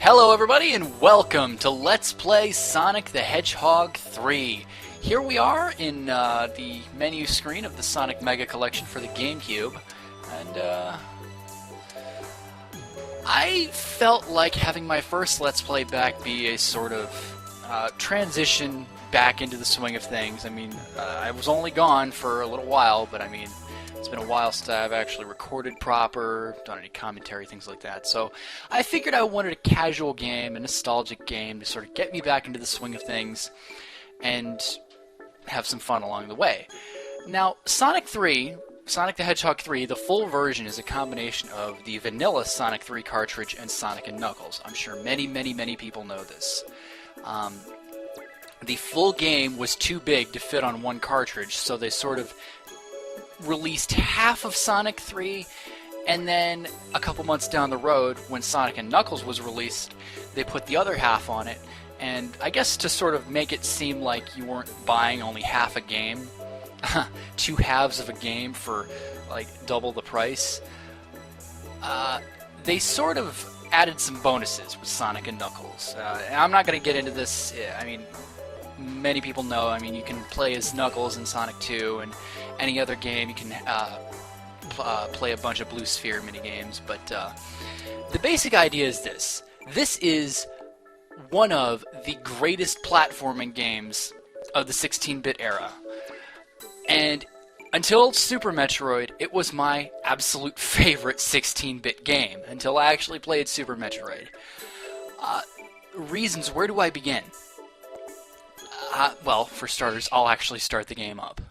Hello everybody and welcome to Let's Play Sonic the Hedgehog 3. Here we are in the menu screen of the Sonic Mega Collection for the GameCube, and I felt like having my first Let's Play back be a sort of transition back into the swing of things. I mean, I was only gone for a little while, but I mean, it's been a while since I've actually recorded proper, done any commentary, things like that. So I figured I wanted a casual game, a nostalgic game to sort of get me back into the swing of things and have some fun along the way. Now, Sonic the Hedgehog 3, the full version is a combination of the vanilla Sonic 3 cartridge and Sonic & Knuckles. I'm sure many people know this. The full game was too big to fit on one cartridge, so they sort of released half of Sonic 3, and then a couple months down the road, when Sonic & Knuckles was released, they put the other half on it, and I guess to sort of make it seem like you weren't buying only half a game, two halves of a game for like double the price, they sort of added some bonuses with Sonic & Knuckles. And I'm not going to get into this. I mean, many people know, I mean, you can play as Knuckles in Sonic 2, and any other game you can play a bunch of Blue Sphere minigames, but the basic idea is this. This is one of the greatest platforming games of the 16-bit era. And until Super Metroid, it was my absolute favorite 16-bit game, until I actually played Super Metroid. Reasons, where do I begin? Well, for starters, I'll actually start the game up.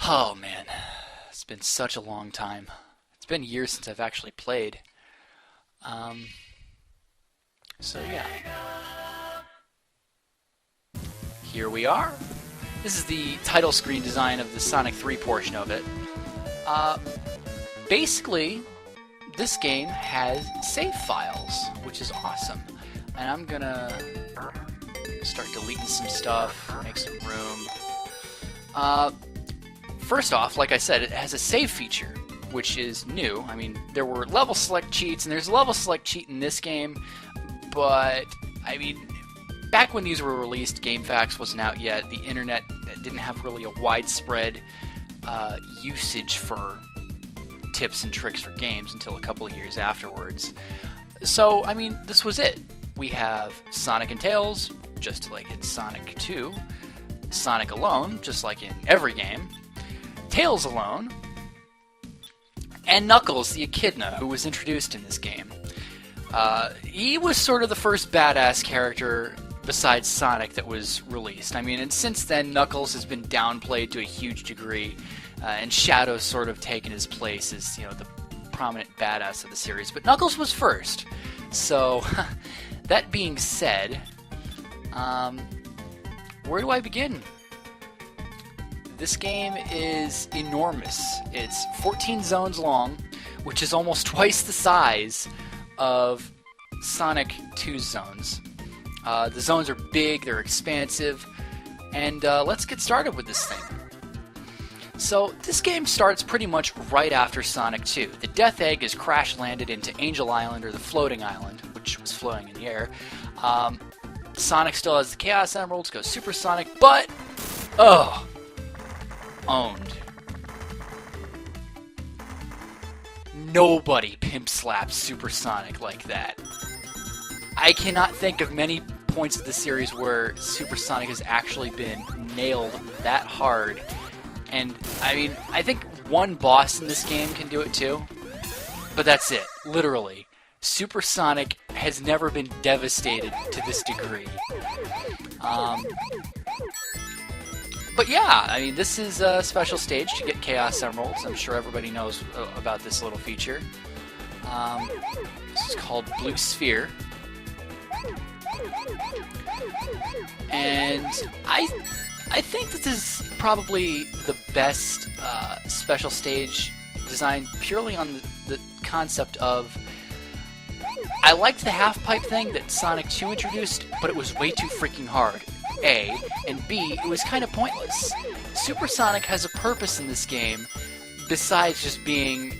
Oh man, it's been such a long time. It's been years since I've actually played. So yeah. Here we are. This is the title screen design of the Sonic 3 portion of it. Basically, this game has save files, which is awesome. And I'm gonna start deleting some stuff, make some room. First off, like I said, it has a save feature, which is new. I mean, there were level select cheats, and there's a level select cheat in this game, but, I mean, back when these were released, GameFAQs wasn't out yet. The internet didn't have really a widespread usage for tips and tricks for games until a couple of years afterwards. So, I mean, this was it. We have Sonic and Tails, just like in Sonic 2, Sonic alone, just like in every game, Tails alone, and Knuckles, the Echidna, who was introduced in this game. He was sort of the first badass character besides Sonic that was released. I mean, and since then, Knuckles has been downplayed to a huge degree, and Shadow's sort of taken his place as, you know, the prominent badass of the series. But Knuckles was first. So, that being said, where do I begin? This game is enormous. It's 14 zones long, which is almost twice the size of Sonic 2's zones. The zones are big, they're expansive, and let's get started with this thing. So, this game starts pretty much right after Sonic 2. The Death Egg is crash-landed into Angel Island, or the Floating Island, which was floating in the air. Sonic still has the Chaos Emeralds, goes supersonic, but... oh! Owned. Nobody pimp slaps Supersonic like that. I cannot think of many points of the series where Supersonic has actually been nailed that hard. And, I mean, I think one boss in this game can do it too. But that's it. Literally. Supersonic has never been devastated to this degree. But yeah, I mean, this is a special stage to get Chaos Emeralds. I'm sure everybody knows about this little feature. This is called Blue Sphere. And I think this is probably the best special stage design purely on the concept of... I liked the half-pipe thing that Sonic 2 introduced, but it was way too freaking hard. A, and B, it was kind of pointless. Supersonic has a purpose in this game besides just being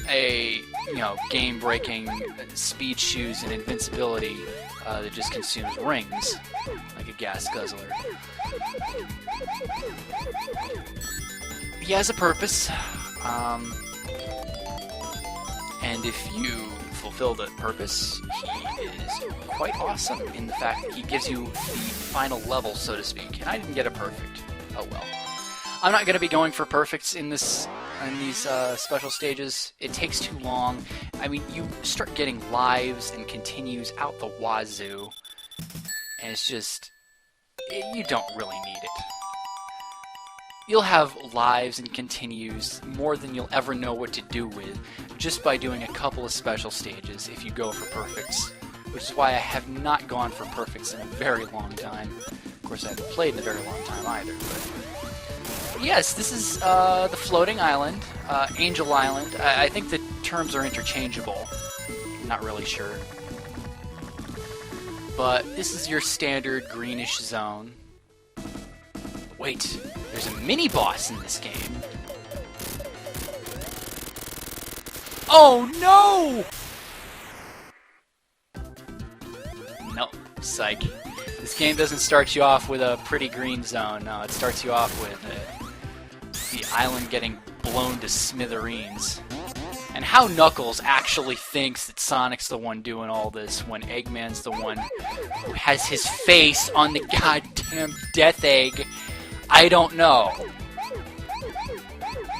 a you know, game-breaking speed shoes and invincibility that just consumes rings like a gas guzzler. He has a purpose, and if you fulfill that purpose, he is quite awesome in the fact that he gives you the final level, so to speak. And I didn't get a perfect. Oh well. I'm not going to be going for perfects in these special stages. It takes too long. I mean, you start getting lives and continues out the wazoo, and it's just, you don't really need it. You'll have lives and continues more than you'll ever know what to do with just by doing a couple of special stages if you go for perfects, which is why I have not gone for perfects in a very long time. Of course, I haven't played in a very long time either, but yes, this is the floating island, Angel Island. I think the terms are interchangeable. I'm not really sure. But this is your standard greenish zone. Wait, there's a mini-boss in this game. Oh no! Nope, psych. This game doesn't start you off with a pretty green zone. No, it starts you off with the island getting blown to smithereens. And how Knuckles actually thinks that Sonic's the one doing all this when Eggman's the one who has his face on the goddamn Death Egg, I don't know.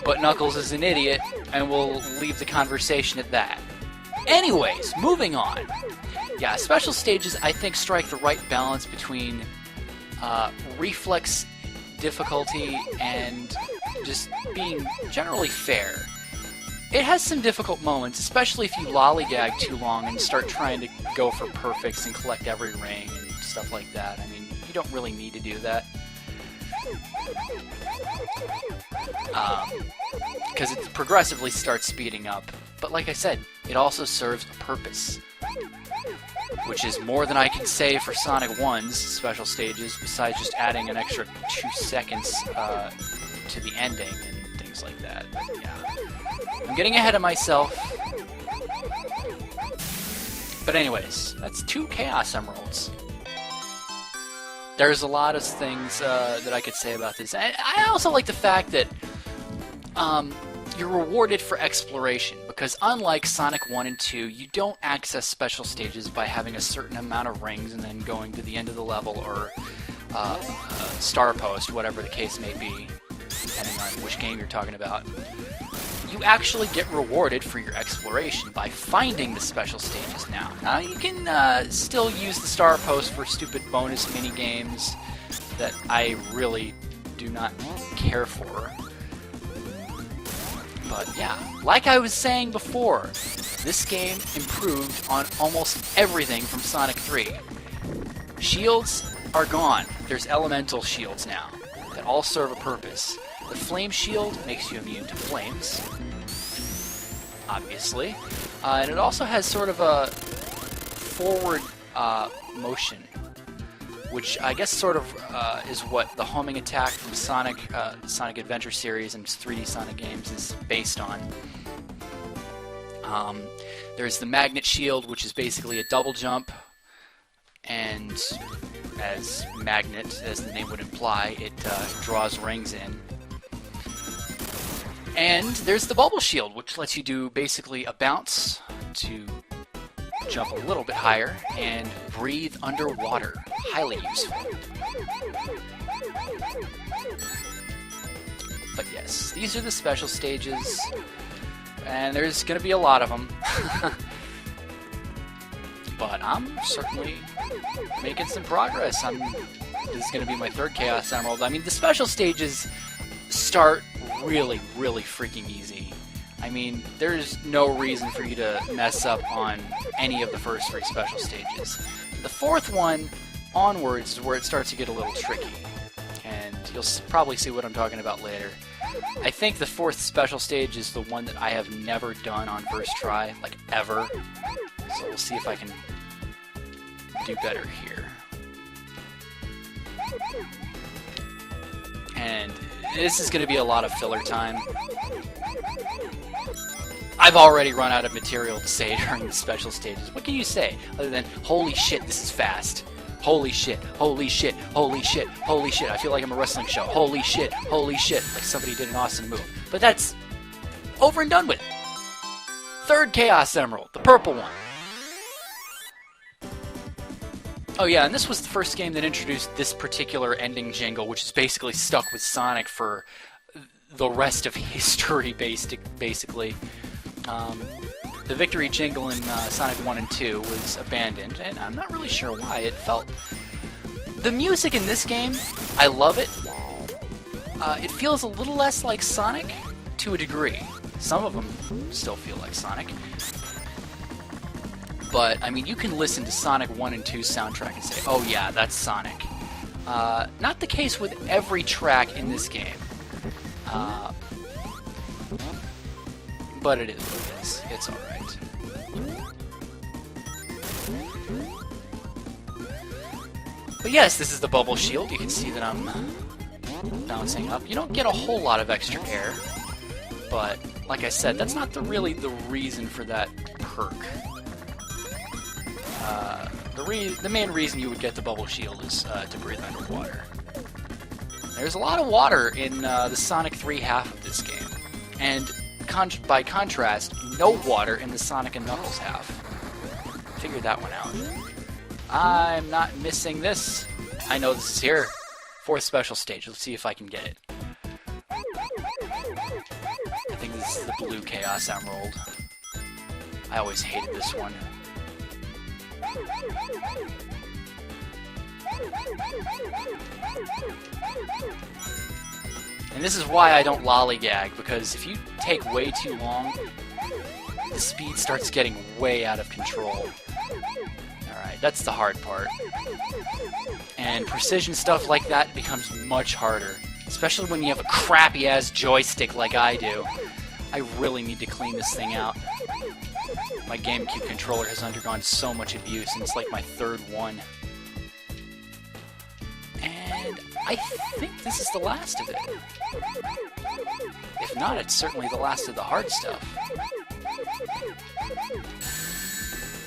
But Knuckles is an idiot, and we'll leave the conversation at that. Anyways, moving on. Yeah, special stages, I think, strike the right balance between reflex difficulty and just being generally fair. It has some difficult moments, especially if you lollygag too long and start trying to go for perfects and collect every ring and stuff like that. I mean, you don't really need to do that. Because it progressively starts speeding up. But like I said, it also serves a purpose. Which is more than I can say for Sonic 1's special stages, besides just adding an extra 2 seconds to the ending and things like that. But yeah. I'm getting ahead of myself. But anyways, that's 2 Chaos Emeralds. There's a lot of things that I could say about this. I also like the fact that you're rewarded for exploration, because unlike Sonic 1 and 2, you don't access special stages by having a certain amount of rings and then going to the end of the level or star post, whatever the case may be, depending on which game you're talking about. You actually get rewarded for your exploration by finding the special stages now. Now, you can still use the star post for stupid bonus mini-games that I really do not care for. But yeah, like I was saying before, this game improved on almost everything from Sonic 3. Shields are gone. There's elemental shields now that all serve a purpose. The flame shield makes you immune to flames, obviously, and it also has sort of a forward motion, which I guess sort of is what the homing attack from Sonic Adventure series and 3D Sonic games is based on. There's the magnet shield, which is basically a double jump, and as magnet, as the name would imply, it draws rings in. And there's the bubble shield, which lets you do basically a bounce to jump a little bit higher and breathe underwater. Highly useful. But yes, these are the special stages, and there's going to be a lot of them. But I'm certainly making some progress. This is going to be my 3rd Chaos Emerald. I mean, the special stages start really, really freaking easy. I mean, there's no reason for you to mess up on any of the first 3 special stages. The 4th one onwards is where it starts to get a little tricky, and you'll probably see what I'm talking about later. I think the 4th special stage is the one that I have never done on first try, like ever, so we'll see if I can do better here. And this is going to be a lot of filler time. I've already run out of material to say during the special stages. What can you say other than, holy shit, this is fast. Holy shit, holy shit, holy shit, holy shit. I feel like I'm a wrestling show. Holy shit, like somebody did an awesome move. But that's over and done with. Third Chaos Emerald, the purple one. Oh yeah, and this was the first game that introduced this particular ending jingle, which is basically stuck with Sonic for the rest of history, basically. The victory jingle in Sonic 1 and 2 was abandoned, and I'm not really sure why. It felt... The music in this game, I love it. It feels a little less like Sonic, to a degree. Some of them still feel like Sonic. But, I mean, you can listen to Sonic 1 and 2 soundtrack and say, oh yeah, that's Sonic. Not the case with every track in this game. But it is what it is. It's alright. But yes, this is the bubble shield. You can see that I'm bouncing up. You don't get a whole lot of extra air. But, like I said, that's not really the reason for that perk. The main reason you would get the bubble shield is to breathe underwater. There's a lot of water in the Sonic 3 half of this game, and by contrast, no water in the Sonic and Knuckles half. Figured that one out. I'm not missing this. I know this is here. Fourth special stage. Let's see if I can get it. I think this is the blue Chaos Emerald. I always hated this one. And this is why I don't lollygag, because if you take way too long, the speed starts getting way out of control. Alright, that's the hard part. And precision stuff like that becomes much harder, especially when you have a crappy-ass joystick like I do. I really need to clean this thing out. My GameCube controller has undergone so much abuse, and it's like my third one. And I think this is the last of it. If not, it's certainly the last of the hard stuff.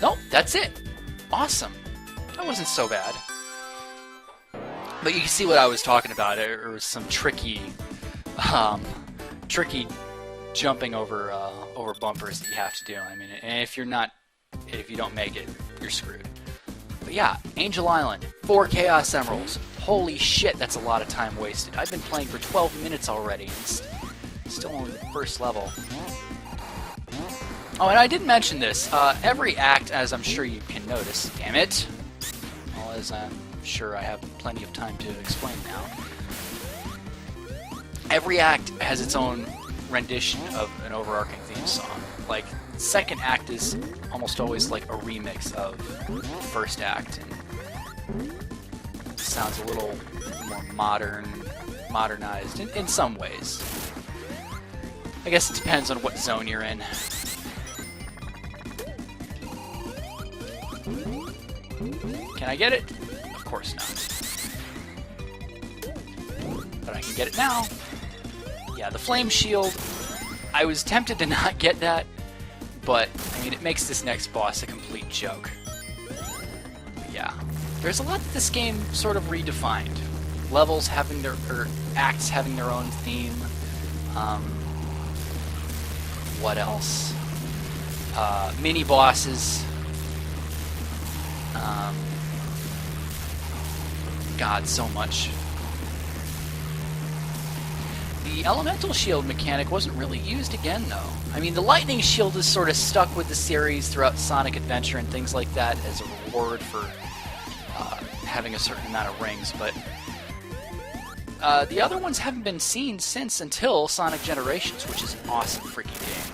Nope, that's it. Awesome. That wasn't so bad. But you can see what I was talking about. There was some tricky jumping over bumpers that you have to do. I mean, and if you don't make it, you're screwed. But yeah, Angel Island, 4 Chaos Emeralds. Holy shit, that's a lot of time wasted. I've been playing for 12 minutes already, and still on the first level. Oh, and I did mention this. Every act, as I'm sure you can notice, damn it, well, as I'm sure I have plenty of time to explain now, every act has its own rendition of an overarching theme song. Like, second act is almost always like a remix of the first act, and it sounds a little more modernized in some ways. I guess it depends on what zone you're in. Can I get it? Of course not. But I can get it now. Yeah, the flame shield, I was tempted to not get that, but, I mean, it makes this next boss a complete joke. But yeah, there's a lot that this game sort of redefined. Levels having or acts having their own theme. What else? Mini-bosses. God, so much. The elemental shield mechanic wasn't really used again, though. I mean, the lightning shield is sort of stuck with the series throughout Sonic Adventure and things like that as a reward for having a certain amount of rings, but the other ones haven't been seen since until Sonic Generations, which is an awesome freaking game.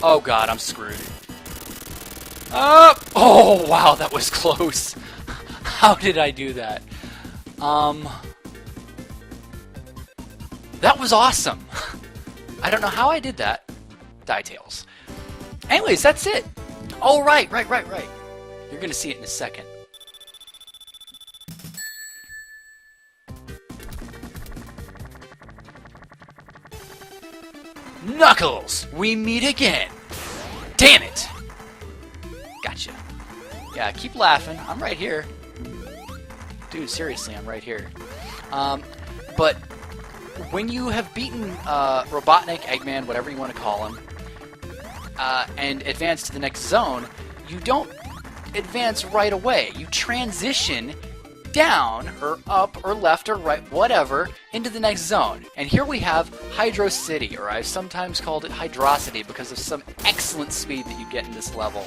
Oh god, I'm screwed. Oh, wow, that was close. How did I do that? That was awesome. I don't know how I did that. DieTales. Anyways, that's it. Oh, right. You're gonna see it in a second. Knuckles, we meet again. Damn it! Gotcha. Yeah, keep laughing. I'm right here. Dude, seriously, I'm right here. But when you have beaten Robotnik, Eggman, whatever you want to call him, and advance to the next zone, you don't advance right away. You transition down, or up, or left, or right, whatever, into the next zone. And here we have Hydro City, or I've sometimes called it Hydrocity because of some excellent speed that you get in this level.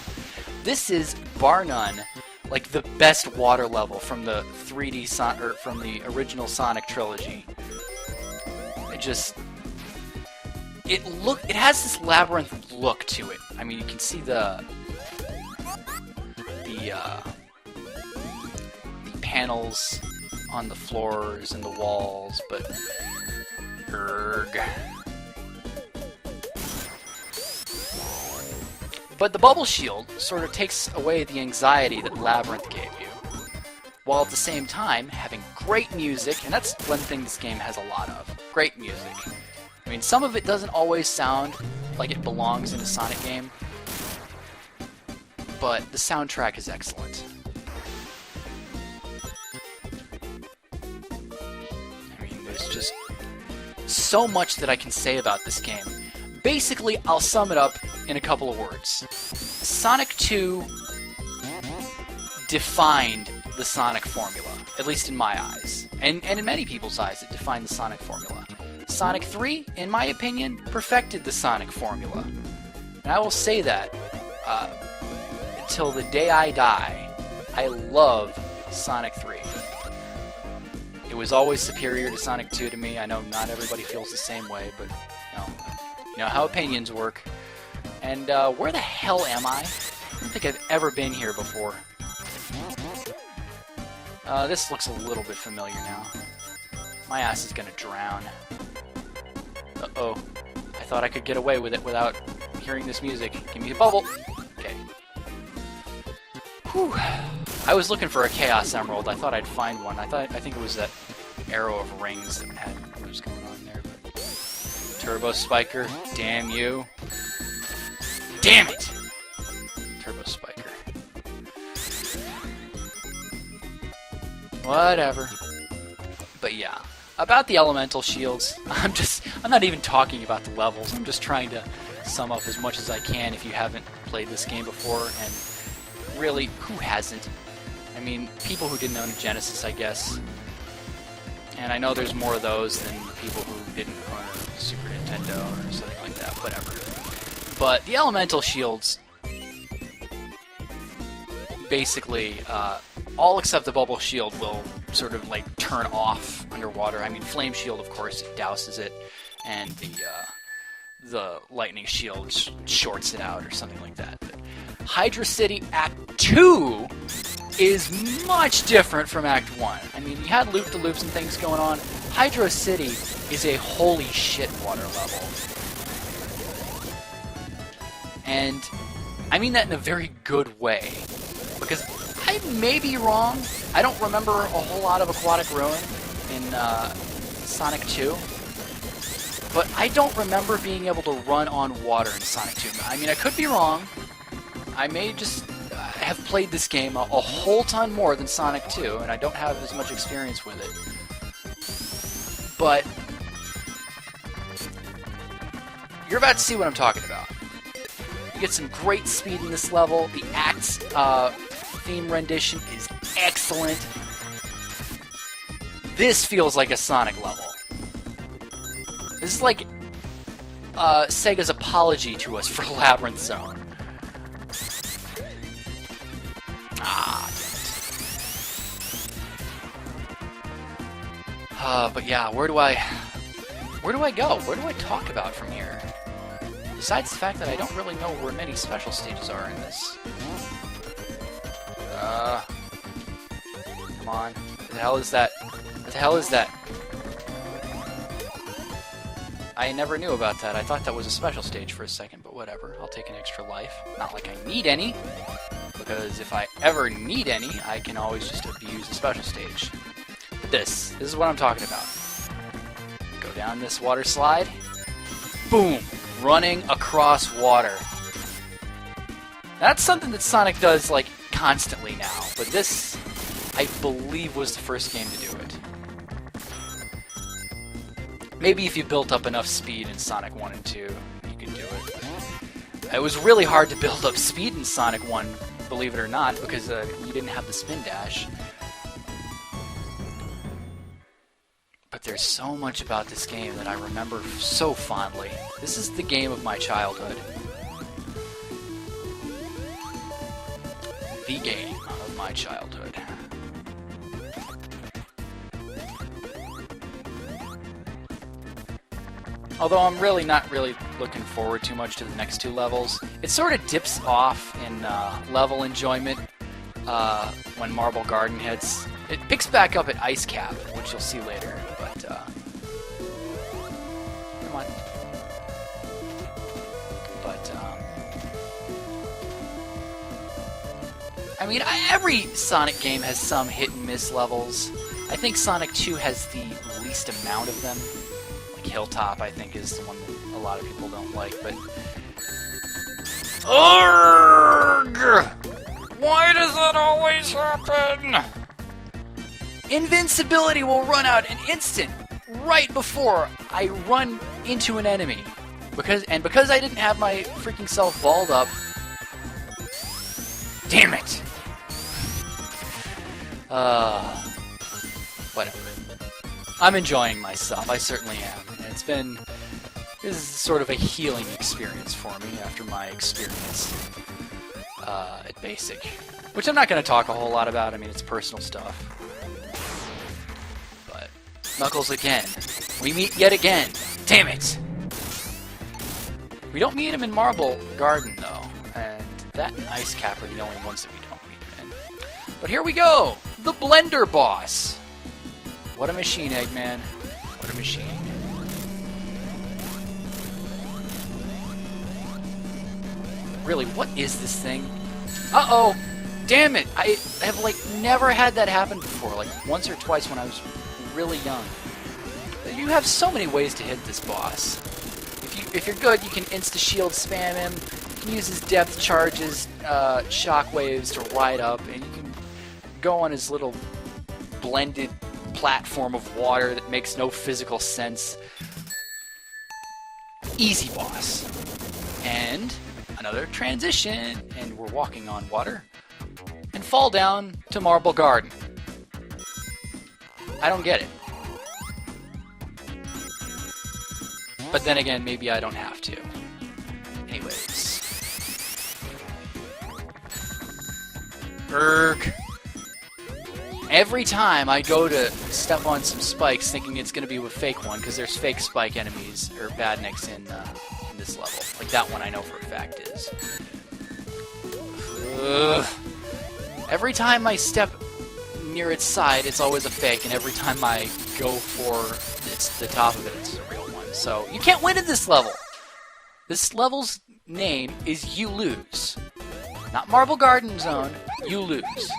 This is, bar none, like the best water level from the 3D or from the original Sonic trilogy. It has this labyrinth look to it. I mean, you can see the panels on the floors and the walls, but But the bubble shield sort of takes away the anxiety that Labyrinth gave you, while at the same time having great music, and that's one thing this game has a lot of. Great music. I mean, some of it doesn't always sound like it belongs in a Sonic game, but the soundtrack is excellent. I mean, there's just so much that I can say about this game. Basically, I'll sum it up in a couple of words. Sonic 2 defined the Sonic formula, at least in my eyes. And in many people's eyes, it defined the Sonic formula. Sonic 3, in my opinion, perfected the Sonic formula. And I will say that until the day I die. I love Sonic 3. It was always superior to Sonic 2 to me. I know not everybody feels the same way, but you know how opinions work. And where the hell am I? I don't think I've ever been here before. This looks a little bit familiar now. My ass is gonna drown. Uh-oh. I thought I could get away with it without hearing this music. Give me a bubble! Okay. Whew. I was looking for a Chaos Emerald. I thought I'd find one. I think it was that arrow of rings that had what was going on there. But Turbo Spiker, damn you. Damn it! Turbo Spiker. Whatever. But yeah, about the elemental shields, I'm not even talking about the levels. I'm just trying to sum up as much as I can if you haven't played this game before, and really, who hasn't? I mean, people who didn't own a Genesis, I guess. And I know there's more of those than people who didn't own a Super Nintendo or something like that, whatever. But the elemental shields, basically, all except the bubble shield will sort of like turn off underwater. I mean, flame shield, of course, it douses it, and the lightning shield shorts it out or something like that. But Hydra City Act 2 is much different from Act 1. I mean, you had loop-de-loops and things going on. Hydra City is a holy shit water level. And I mean that in a very good way. Because I may be wrong. I don't remember a whole lot of Aquatic Ruin in Sonic 2. But I don't remember being able to run on water in Sonic 2. I mean, I could be wrong. I may just have played this game a whole ton more than Sonic 2, and I don't have as much experience with it. But you're about to see what I'm talking about. You get some great speed in this level. The Act's theme rendition is excellent. This feels like a Sonic level. This is like Sega's apology to us for Labyrinth Zone. But yeah, where do I go? What do I talk about from here? Besides the fact that I don't really know where many special stages are in this. Come on. What the hell is that? What the hell is that? I never knew about that. I thought that was a special stage for a second, but whatever. I'll take an extra life. Not like I need any, because if I ever need any, I can always just abuse a special stage. But this is what I'm talking about. Go down this water slide. Boom! Running across water. That's something that Sonic does, like, constantly now. But this, I believe, was the first game to do it. Maybe if you built up enough speed in Sonic 1 and 2, you could do it. It was really hard to build up speed in Sonic 1, believe it or not, because you didn't have the spin dash. But there's so much about this game that I remember so fondly. This is the game of my childhood. The game of my childhood. Although I'm really not looking forward too much to the next two levels. It sort of dips off in level enjoyment when Marble Garden hits. It picks back up at Ice Cap, which you'll see later, but come on. But I mean, every Sonic game has some hit and miss levels. I think Sonic 2 has the least amount of them. Like Hilltop, I think, is the one that a lot of people don't like, but... Urgh! Why does that always happen? Invincibility will run out an instant right before I run into an enemy. Because I didn't have my freaking self balled up. Damn it! Whatever. I'm enjoying myself, I certainly am. And this is sort of a healing experience for me after my experience at Basic. Which I'm not going to talk a whole lot about, I mean, it's personal stuff. But, Knuckles again. We meet yet again. Damn it! We don't meet him in Marble Garden, though. And that and Ice Cap are the only ones that we don't meet him in. But here we go! The Blender Boss! What a machine, Eggman. What a machine. Really, what is this thing? Uh-oh! Damn it! I have, like, never had that happen before. Like, once or twice when I was really young. You have so many ways to hit this boss. If you're good, you can insta-shield spam him. You can use his depth charges, shockwaves to ride up, and you can go on his little blended platform of water that makes no physical sense. Easy boss. And another transition, and we're walking on water, and fall down to Marble Garden. I don't get it. But then again, maybe I don't have to. Anyways. Erg. Every time I go to step on some spikes thinking it's going to be a fake one, because there's fake spike enemies, or badniks in this level. Like that one I know for a fact is. Ugh. Every time I step near its side, it's always a fake, and every time I go for the top of it, it's a real one. So, you can't win in this level! This level's name is You Lose. Not Marble Garden Zone, You Lose.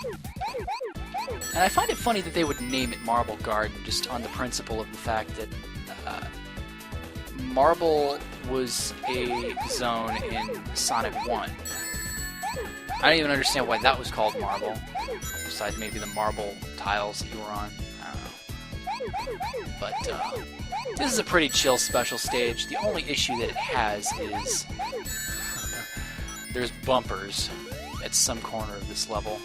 And I find it funny that they would name it Marble Garden, just on the principle of the fact that Marble was a zone in Sonic 1. I don't even understand why that was called Marble, besides maybe the marble tiles that you were on. I don't know. But this is a pretty chill special stage. The only issue that it has is there's bumpers at some corner of this level.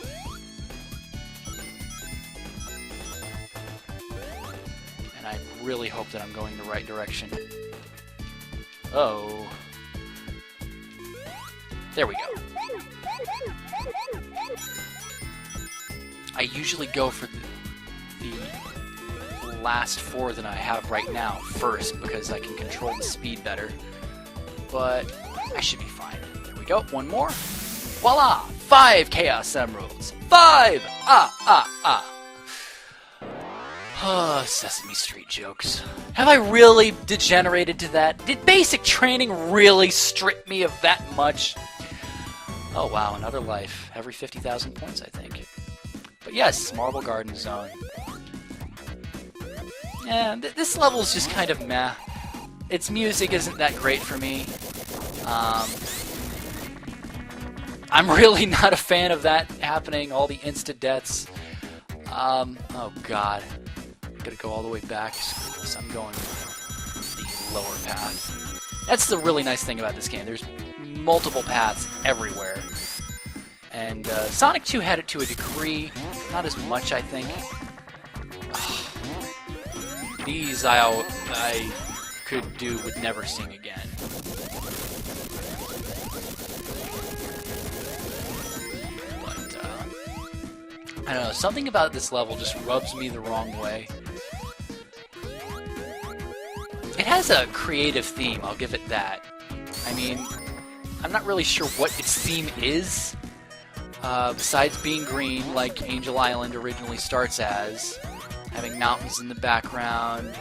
And I really hope that I'm going the right direction. Oh. There we go. I usually go for the last four that I have right now first because I can control the speed better. But I should be fine. There we go. One more. Voila! 5 Chaos Emeralds. 5! Sesame Street jokes. Have I really degenerated to that? Did basic training really strip me of that much? Oh wow, another life. Every 50,000 points, I think. But yes, Marble Garden Zone. Yeah, this level's just kind of meh. Its music isn't that great for me. I'm really not a fan of that happening, all the insta-deaths. Oh god. I'm gonna go all the way back. So I'm going the lower path. That's the really nice thing about this game. There's multiple paths everywhere. And Sonic 2 had it to a degree, not as much, I think. These I could do would never sing again. But I don't know, something about this level just rubs me the wrong way. It has a creative theme, I'll give it that. I mean, I'm not really sure what its theme is. Besides being green, like Angel Island originally starts as, having mountains in the background,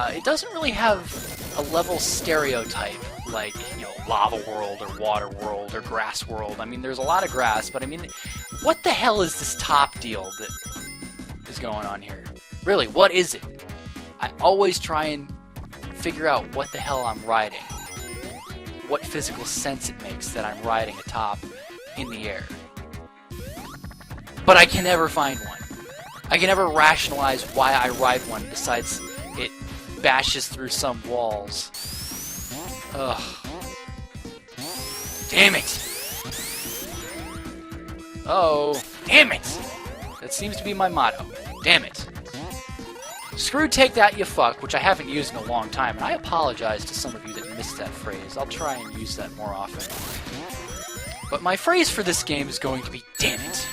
it doesn't really have a level stereotype like, you know, Lava World or Water World or Grass World. I mean, there's a lot of grass, but I mean, what the hell is this top deal that is going on here? Really, what is it? I always try and figure out what the hell I'm riding. What physical sense it makes that I'm riding a top in the air. But I can never find one. I can never rationalize why I ride one besides it bashes through some walls. Ugh. Damn it! Oh, damn it! That seems to be my motto. Damn it. Screw take that, you fuck, which I haven't used in a long time, and I apologize to some of you that missed that phrase. I'll try and use that more often. But my phrase for this game is going to be, damn it.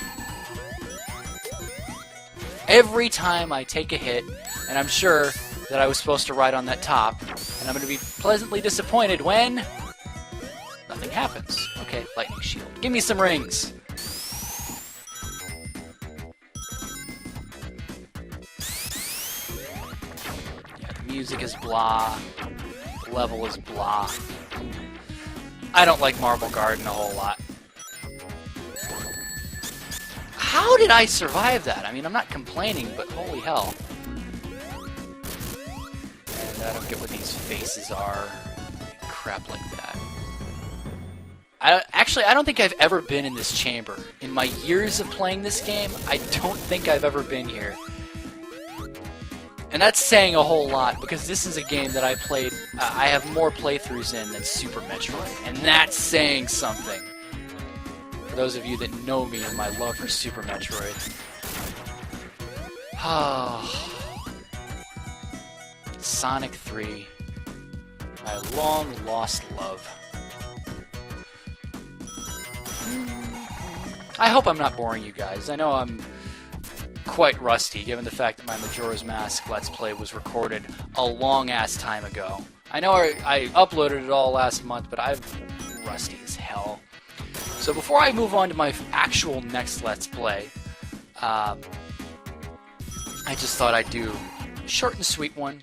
Every time I take a hit, and I'm sure that I was supposed to ride on that top, and I'm going to be pleasantly disappointed when nothing happens. Okay, lightning shield. Give me some rings. Yeah, the music is blah. The level is blah. I don't like Marble Garden a whole lot. How did I survive that? I mean, I'm not complaining, but holy hell. And I don't get what these faces are. Crap like that. Actually, I don't think I've ever been in this chamber. In my years of playing this game, I don't think I've ever been here. And that's saying a whole lot, because this is a game that I played, I have more playthroughs in than Super Metroid. And that's saying something. For those of you that know me and my love for Super Metroid. Sonic 3. My long lost love. I hope I'm not boring you guys. I know I'm quite rusty, given the fact that my Majora's Mask Let's Play was recorded a long-ass time ago. I know I uploaded it all last month, but I'm rusty as hell. So before I move on to my actual next Let's Play, I just thought I'd do a short and sweet one.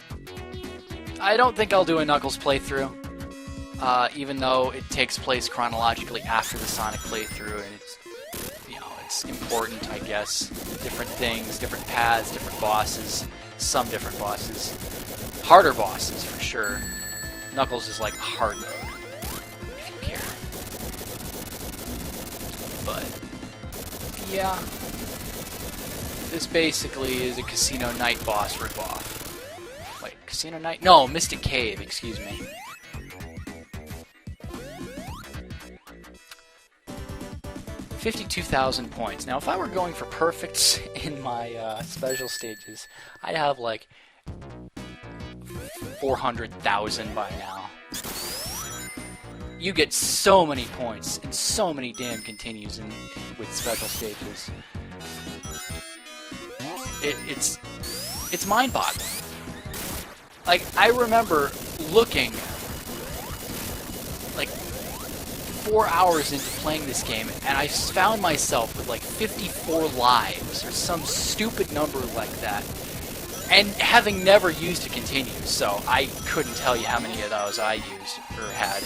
I don't think I'll do a Knuckles playthrough, even though it takes place chronologically after the Sonic playthrough, and it's important, I guess. Different things, different paths, different bosses, some different bosses. Harder bosses, for sure. Knuckles is like hard mode, if you care. But, yeah. This basically is a Casino Night boss ripoff. Wait, Casino Night? No, Mystic Cave, excuse me. $52,000 points. Now, if I were going for perfects in my special stages, I'd have like 400,000 by now. You get so many points and so many damn continues with special stages. It's mind-boggling. Like, I remember looking like 4 hours into playing this game, and I found myself with like 54 lives or some stupid number like that, and having never used a continue, so I couldn't tell you how many of those I used or had.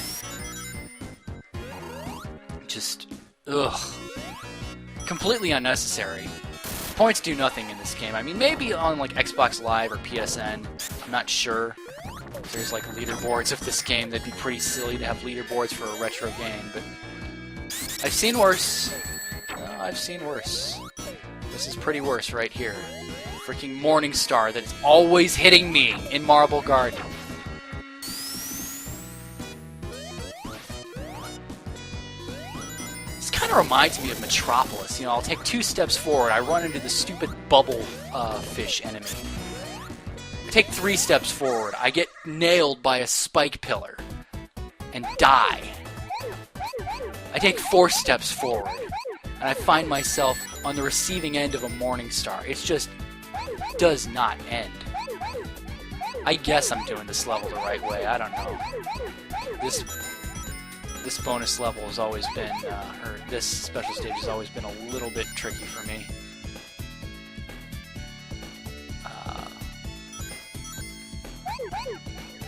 Just, ugh. Completely unnecessary. Points do nothing in this game. I mean, maybe on like Xbox Live or PSN, I'm not sure. If there's like leaderboards of this game, that'd be pretty silly to have leaderboards for a retro game, but I've seen worse. Oh, I've seen worse. This is pretty worse right here. Freaking Morning Star that is always hitting me in Marble Garden. This kind of reminds me of Metropolis. You know, I'll take 2 steps forward, I run into the stupid bubble fish enemy. I take 3 steps forward, I get nailed by a spike pillar and die. I take 4 steps forward, and I find myself on the receiving end of a Morning Star. It just does not end. I guess I'm doing this level the right way. I don't know. This bonus level has always been, or this special stage has always been a little bit tricky for me.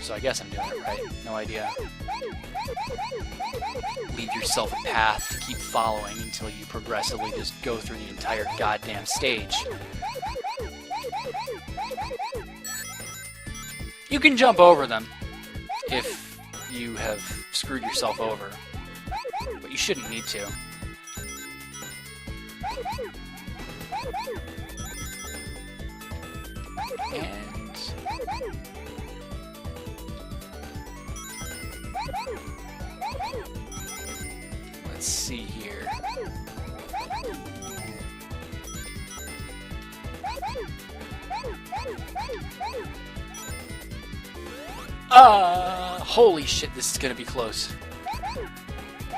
So I guess I'm doing it right. No idea. Leave yourself a path to keep following until you progressively just go through the entire goddamn stage. You can jump over them if you have screwed yourself over, but you shouldn't need to. And let's see here. Holy shit, this is gonna be close.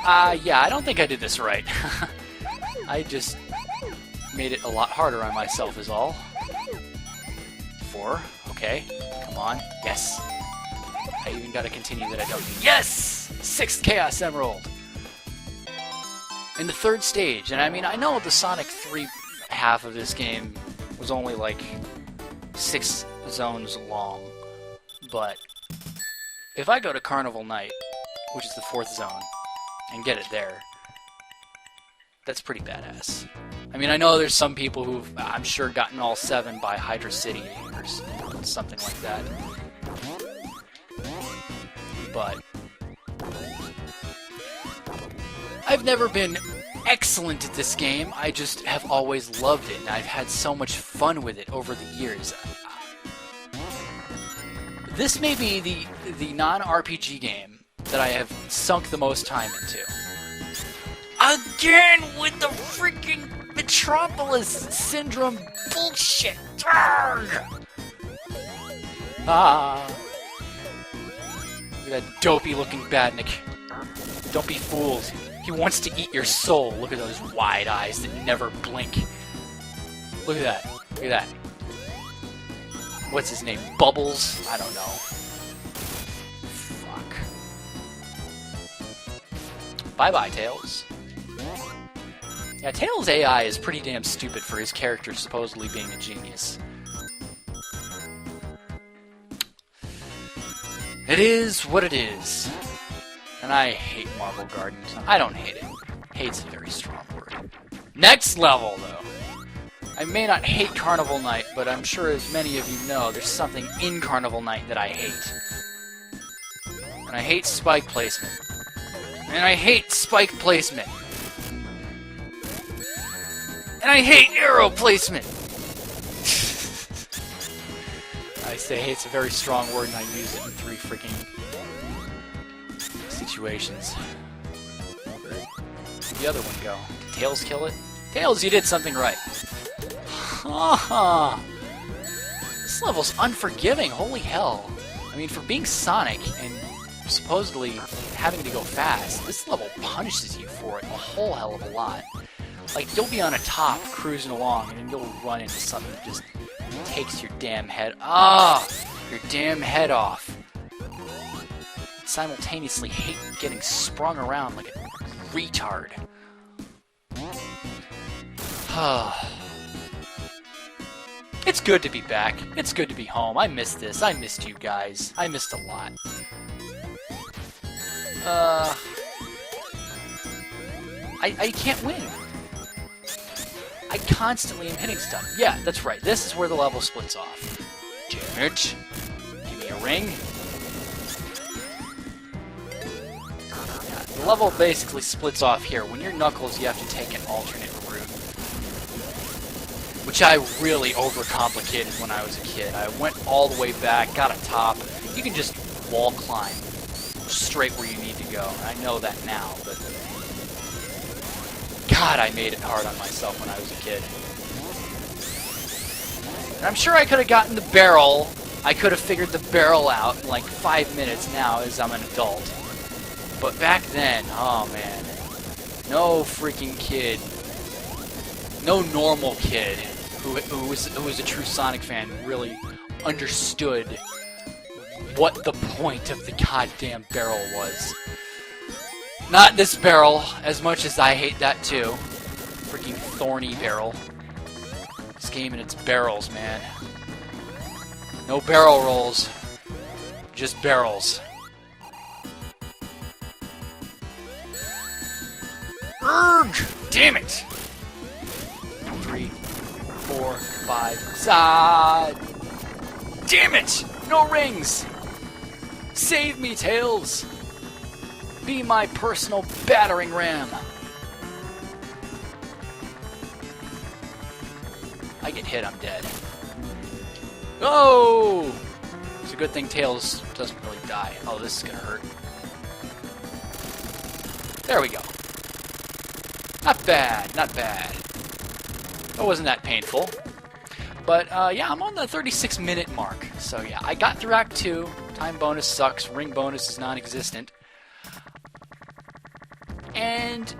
Yeah, I don't think I did this right. I just made it a lot harder on myself is all. 4, okay, come on, yes. I even gotta continue that I don't need. Yes! 6th Chaos Emerald! In the 3rd stage, and I mean, I know the Sonic 3 half of this game was only like 6 zones long, but if I go to Carnival Night, which is the 4th zone, and get it there, that's pretty badass. I mean, I know there's some people who've, I'm sure, gotten all 7 by Hydra City or something like that. But I've never been excellent at this game. I just have always loved it, and I've had so much fun with it over the years. This may be the non-RPG game that I have sunk the most time into. Again with the freaking Metropolis Syndrome bullshit! Arrgh! Look at that dopey-looking Badnik. Don't be fooled. He wants to eat your soul. Look at those wide eyes that never blink. Look at that. Look at that. What's his name? Bubbles? I don't know. Fuck. Bye-bye, Tails. Yeah, Tails' AI is pretty damn stupid for his character supposedly being a genius. It is what it is. And I hate Marble Garden. I don't hate it. Hate's a very strong word. Next level, though. I may not hate Carnival Night, but I'm sure as many of you know, there's something in Carnival Night that I hate. And I hate spike placement. And I hate spike placement. And I hate arrow placement! I say hate's a very strong word, and I use it in 3 freaking situations. Where'd the other one go? Did Tails kill it? Tails, you did something right. This level's unforgiving, holy hell. I mean, for being Sonic and supposedly having to go fast, this level punishes you for it a whole hell of a lot. Like, you'll be on a top cruising along and you'll run into something that just takes your damn head your damn head off. Simultaneously hate getting sprung around like a retard. It's good to be back. It's good to be home. I missed this. I missed you guys. I missed a lot. I can't win. I constantly am hitting stuff. Yeah, that's right. This is where the level splits off. Damn it. Give me a ring. God The level basically splits off here. When you're Knuckles, you have to take an alternate route, which I really overcomplicated when I was a kid. I went all the way back, got a top. You can just wall climb straight where you need to go. I know that now, but God, I made it hard on myself when I was a kid. And I'm sure I could have gotten the barrel. I could have figured the barrel out in like 5 minutes now as I'm an adult. But back then, oh man, no freaking kid, no normal kid who was a true Sonic fan really understood what the point of the goddamn barrel was. Not this barrel, as much as I hate that too. Freaking thorny barrel. This game and its barrels, man. No barrel rolls, just barrels. Urgh! Damn it! 3, 4, 5. Zod! Damn it! No rings! Save me, Tails! Be my personal battering ram. I get hit, I'm dead. Oh! It's a good thing Tails doesn't really die. Oh, this is gonna hurt. There we go. Not bad, not bad. That wasn't that painful. But, yeah, I'm on the 36-minute mark. So, yeah, I got through Act 2. Time bonus sucks. Ring bonus is non-existent. And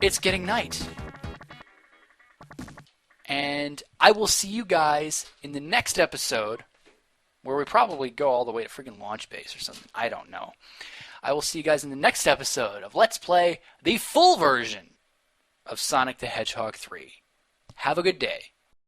it's getting night. And I will see you guys in the next episode, where we probably go all the way to freaking launch base or something. I don't know. I will see you guys in the next episode of Let's Play the full version of Sonic the Hedgehog 3. Have a good day.